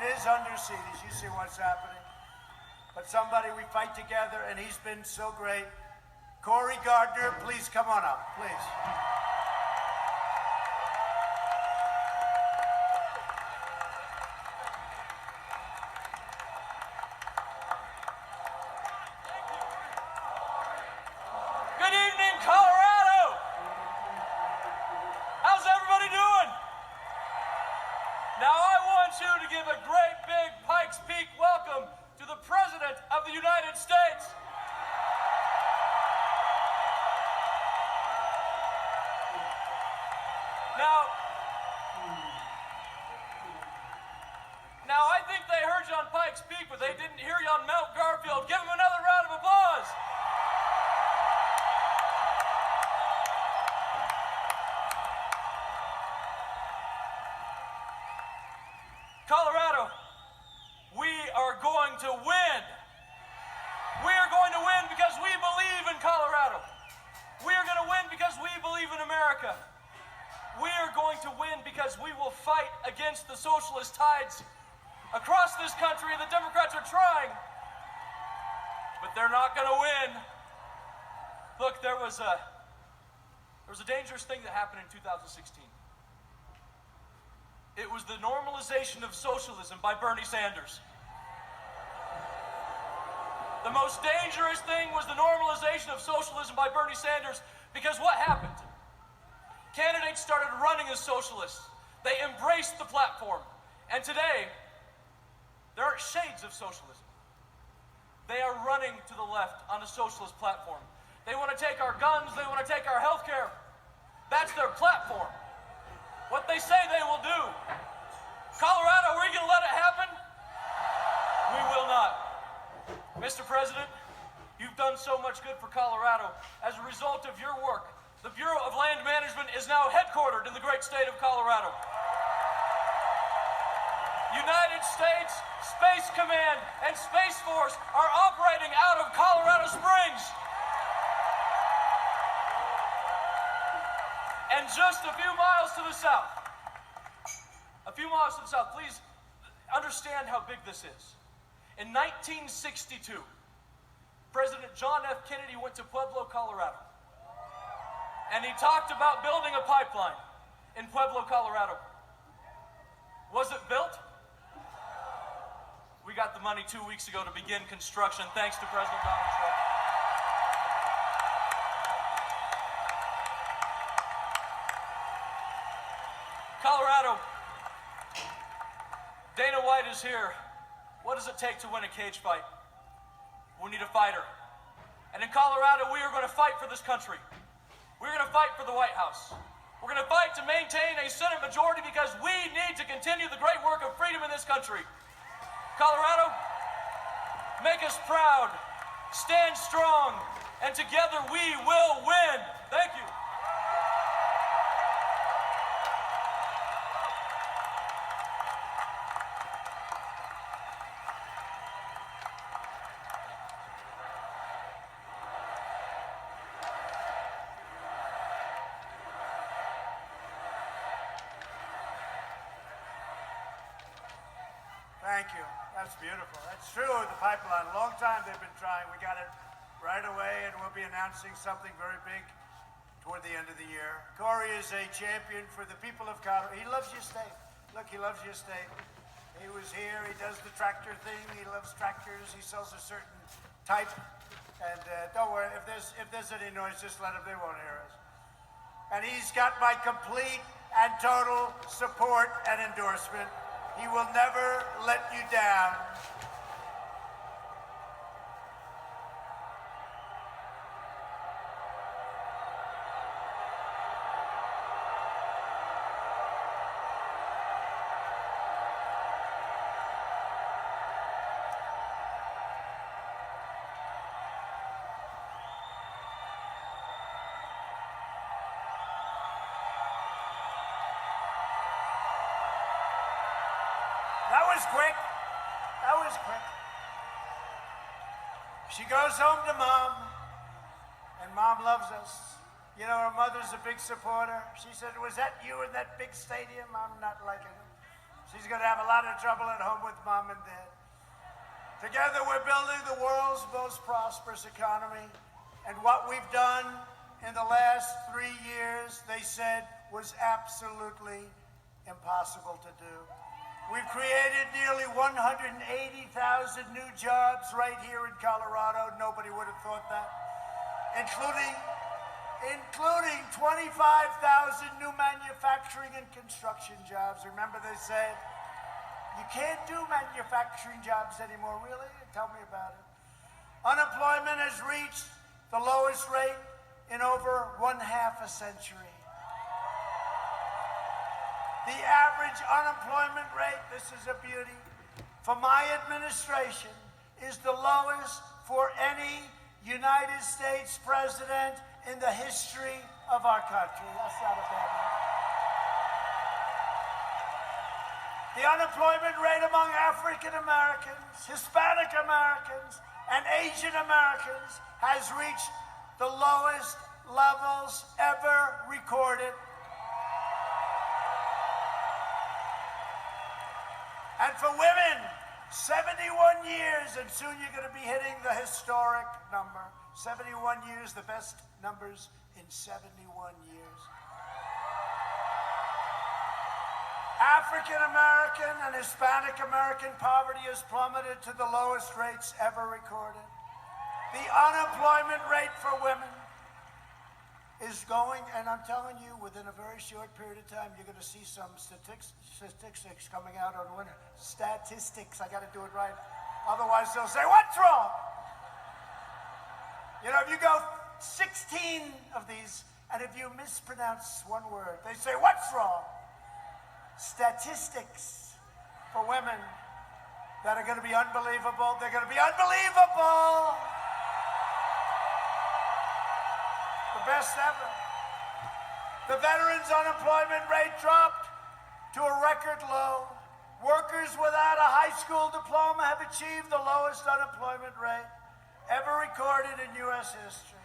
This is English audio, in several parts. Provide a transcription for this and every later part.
it is undersea, as you see what's happening. But somebody, we fight together, and he's been so great. Corey Gardner, please come on up, please. Good evening, Colorado. How's everybody doing? Now I want you to give a great big Pikes Peak welcome to the President of the United States. Now I think they heard you on Pikes Peak, but they didn't hear you on Mount Garfield. Give them another round of applause. Colorado, we are going to win. We are going to win because we believe in Colorado. We are going to win because we believe in America. We are going to win because we will fight against the socialist tides across this country. The Democrats are trying, but they're not going to win. Look, there was a dangerous thing that happened in 2016. It was the normalization of socialism by Bernie Sanders. The most dangerous thing was the normalization of socialism by Bernie Sanders, because what happened? Candidates started running as socialists. They embraced the platform. And today, there aren't shades of socialism. They are running to the left on a socialist platform. They want to take our guns, they want to take our health care. That's their platform. What they say they will do. Colorado, are we going to let it happen? We will not. Mr. President, you've done so much good for Colorado. As a result of your work, the Bureau of Land Management is now headquartered in the great state of Colorado. United States Space Command and Space Force are operating out of Colorado Springs. And just a few miles to the south, please understand how big this is. In 1962, President John F. Kennedy went to Pueblo, Colorado, and he talked about building a pipeline in Pueblo, Colorado. Was it built? We got the money 2 weeks ago to begin construction, thanks to President Donald Trump. Colorado, Dana White is here. What does it take to win a cage fight? We need a fighter. And in Colorado, we are going to fight for this country. We're going to fight for the White House. We're going to fight to maintain a Senate majority because we need to continue the great work of freedom in this country. Colorado, make us proud, stand strong, and together we will win. Thank you. Thank you. That's beautiful. That's true of the pipeline. A long time they've been trying. We got it right away, and we'll be announcing something very big toward the end of the year. Corey is a champion for the people of Colorado. He loves your state. Look, he loves your state. He was here. He does the tractor thing. He loves tractors. He sells a certain type. And don't worry, if there's any noise, just let him. They won't hear us. And he's got my complete and total support and endorsement. He will never let you down. That was quick. That was quick. She goes home to Mom, and Mom loves us. You know, her mother's a big supporter. She said, "Was that you in that big stadium?" I'm not liking it. She's you're going to have a lot of trouble at home with mom and dad. Together, we're building the world's most prosperous economy. And what we've done in the last 3 years, they said, was absolutely impossible to do. We've created nearly 180,000 new jobs right here in Colorado. Nobody would have thought that. Including 25,000 new manufacturing and construction jobs. Remember they said, you can't do manufacturing jobs anymore, really? Tell me about it. Unemployment has reached the lowest rate in over 1/2 a century. The average unemployment rate, this is a beauty, for my administration is the lowest for any United States president in the history of our country. That's not a bad one. The unemployment rate among African Americans, Hispanic Americans, and Asian Americans has reached the lowest levels ever recorded. And for women, 71 years, and soon you're going to be hitting the historic number. 71 years, the best numbers in 71 years. African American and Hispanic American poverty has plummeted to the lowest rates ever recorded. The unemployment rate for women is going, and I'm telling you, within a very short period of time, you're going to see some statistics coming out on winter. Statistics, I got to do it right. Otherwise, they'll say, what's wrong? You know, if you go 16 of these, and if you mispronounce one word, they say, what's wrong? Statistics for women that are going to be unbelievable. They're going to be unbelievable. The best ever. The veterans' unemployment rate dropped to a record low. Workers without a high school diploma have achieved the lowest unemployment rate ever recorded in U.S. history.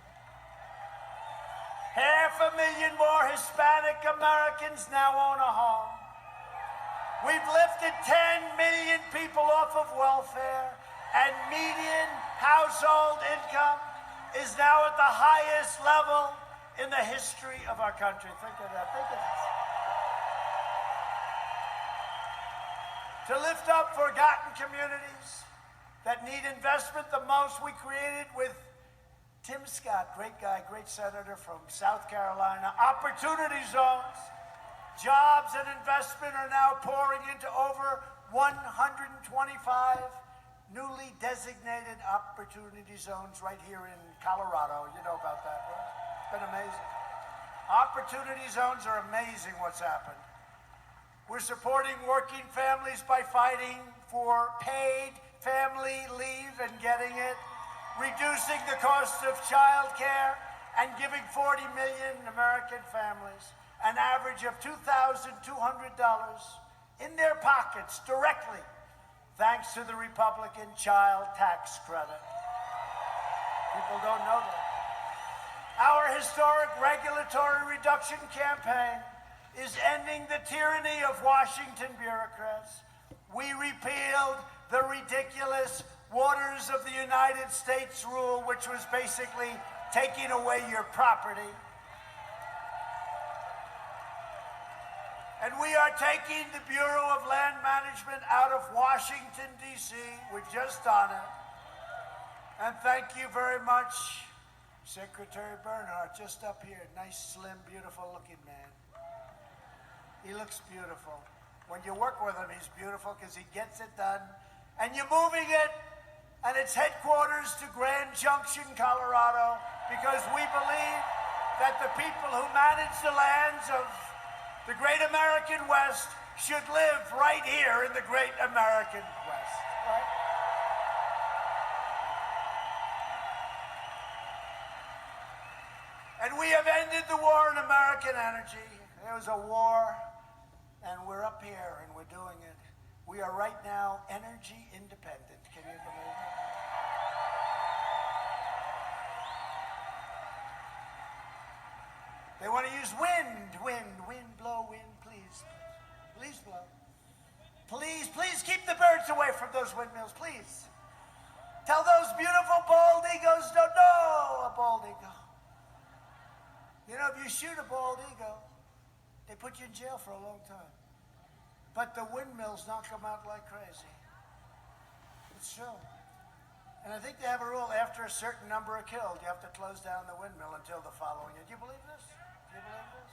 500,000 more Hispanic Americans now own a home. We've lifted 10 million people off of welfare, and median household income is now at the highest level in the history of our country. Think of that. Think of this. To lift up forgotten communities that need investment the most, we created with Tim Scott, great guy, great senator from South Carolina, opportunity zones. Jobs and investment are now pouring into over 125 newly designated opportunity zones right here in Colorado. You know about that, right? It's been amazing. Opportunity zones are amazing what's happened. We're supporting working families by fighting for paid family leave and getting it, reducing the cost of child care, and giving 40 million American families an average of $2,200 in their pockets directly, thanks to the Republican child tax credit. People don't know that. Our historic regulatory reduction campaign is ending the tyranny of Washington bureaucrats. We repealed the ridiculous Waters of the United States rule, which was basically taking away your property. And we are taking the Bureau of Land Management out of Washington, D.C. We've just done it. And thank you very much, Secretary Bernhardt, just up here. Nice, slim, beautiful-looking man. He looks beautiful. When you work with him, he's beautiful because he gets it done. And you're moving it, and its headquarters to Grand Junction, Colorado, because we believe that the people who manage the lands of the great American West should live right here in the great American West, right? And we have ended the war on American energy. There was a war, and we're up here, and we're doing it. We are right now energy independent. Can you believe it? They want to use wind, blow, wind, please. Please blow. Please please keep the birds away from those windmills, please. Tell those beautiful bald eagles don't know a bald eagle. You know, if you shoot a bald eagle, they put you in jail for a long time. But the windmills knock them out like crazy. It's true. And I think they have a rule, after a certain number are killed, you have to close down the windmill until the following year. Do you believe this? Do you believe this?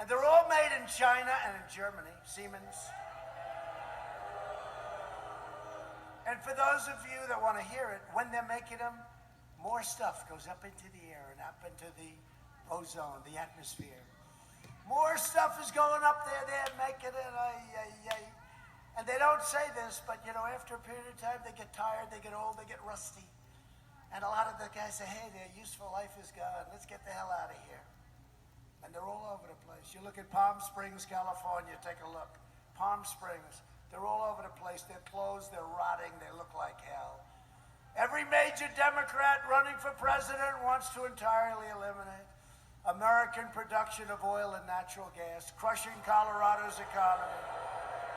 And they're all made in China and in Germany, Siemens. And for those of you that want to hear it, when they're making them, more stuff goes up into the air and up into the ozone, the atmosphere. More stuff is going up there, they're making it, and they don't say this, but you know, after a period of time, they get tired, they get old, they get rusty. And a lot of the guys say, hey, their useful life is gone, let's get the hell out of here. And they're all over the place. You look at Palm Springs, California, take a look. Palm Springs, they're all over the place. They're closed, they're rotting, they look like hell. Every major Democrat running for president wants to entirely eliminate American production of oil and natural gas, crushing Colorado's economy,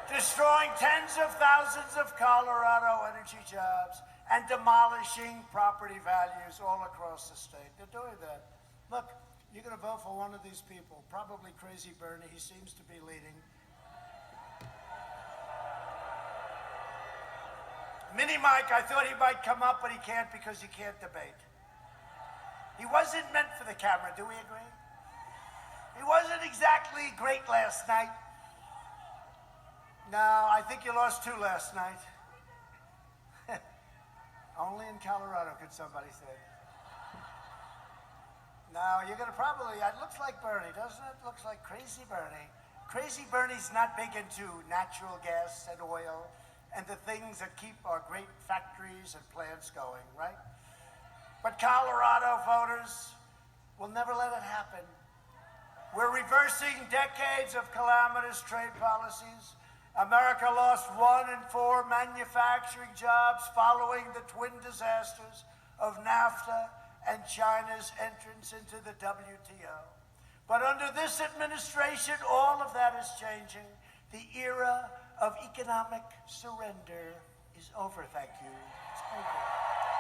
destroying tens of thousands of Colorado energy jobs, and demolishing property values all across the state. They're doing that. Look, you're going to vote for one of these people, probably Crazy Bernie. He seems to be leading. Mini Mike, I thought he might come up, but he can't because he can't debate. He wasn't meant for the camera, do we agree? He wasn't exactly great last night. No, I think you lost 2 last night. Only in Colorado could somebody say. No, you're going to probably, it looks like Bernie, doesn't it? Looks like Crazy Bernie. Crazy Bernie's not big into natural gas and oil and the things that keep our great factories and plants going, right? But Colorado voters will never let it happen. We're reversing decades of calamitous trade policies. America lost 1 in 4 manufacturing jobs following the twin disasters of NAFTA and China's entrance into the WTO. But under this administration, all of that is changing. The era of economic surrender is over, thank you. It's over.